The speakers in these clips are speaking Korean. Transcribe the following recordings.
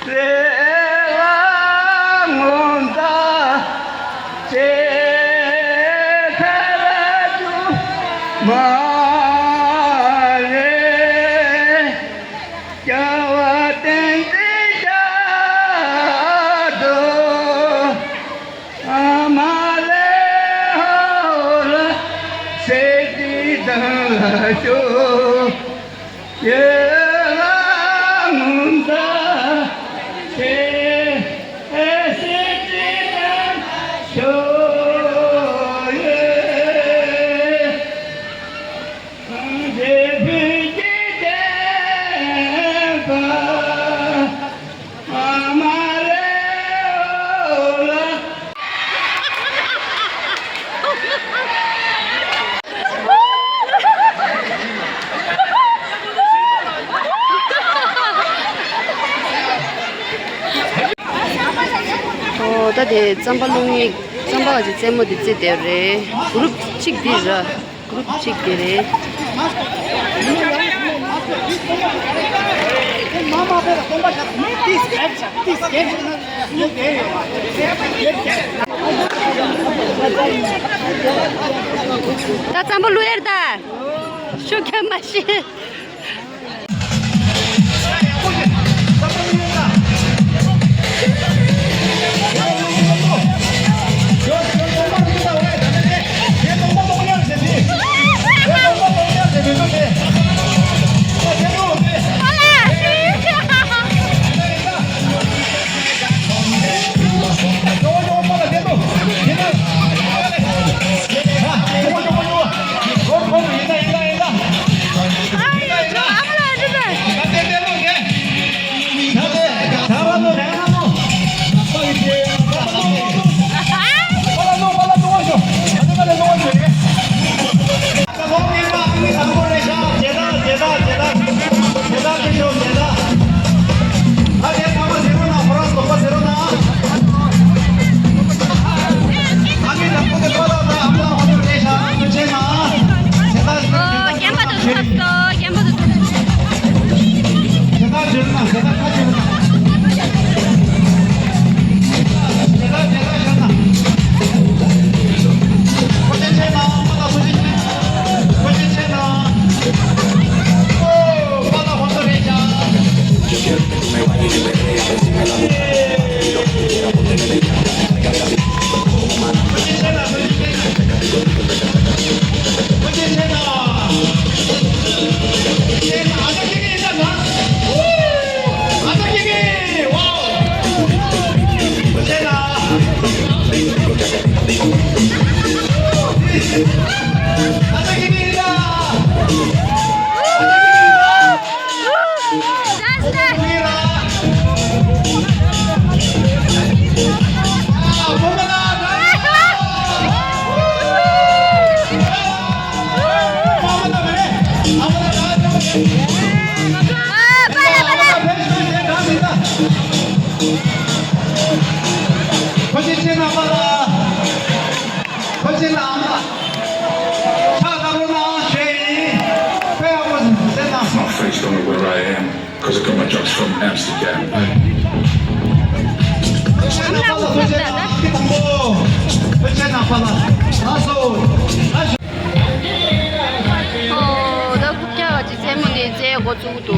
세왕 온다 제타라주 말에 겨와 땡지자도 아마레 호라 세디다주 예랑운다 세세디다주 다들 잠발롱이 잠바가지 제모디 제대로 그룹 찍디자 그룹 찍디래 다 잠발로 해다 쇼케 마시 Don't know where I am because I got my drugs from Amsterdam. 나 국회가지 세문이 제고 주도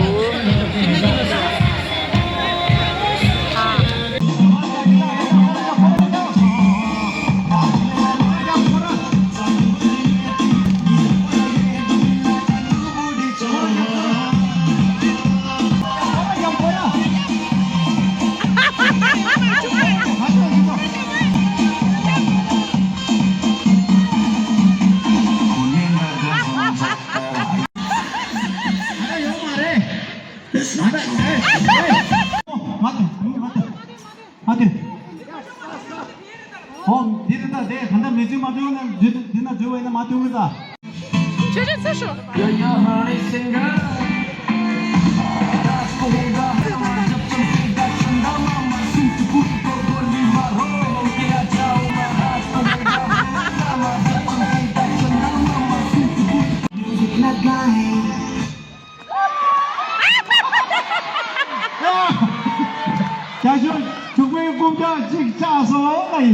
국가 직자서 나이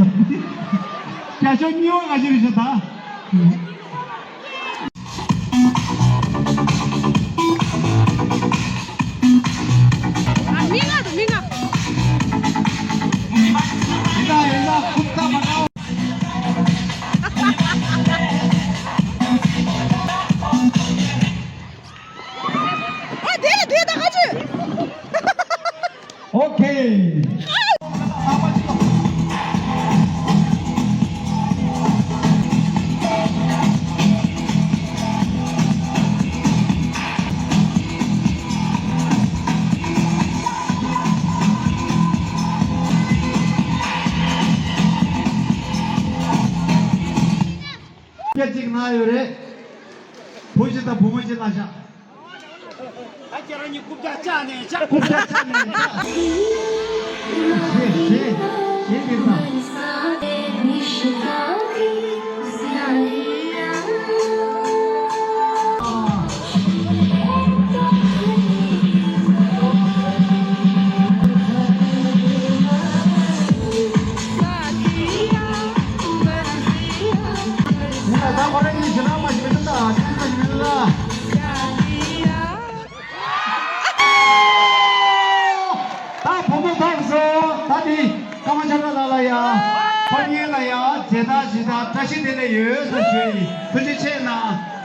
야저 미워 가지고 있었다. 일단 국가 반가워. 오케이. 지금 나요래 보시다 보모지 나샤. 아저라니 국자 짜네. 자 국자 짜네. 나 버랭이 전화 마시면 된다. 마시면 된다. 다 보고 방송 다디 가만 잡아 달라야. 번이라야 제다 지다 다시 되네요. 선생님. 도대체 나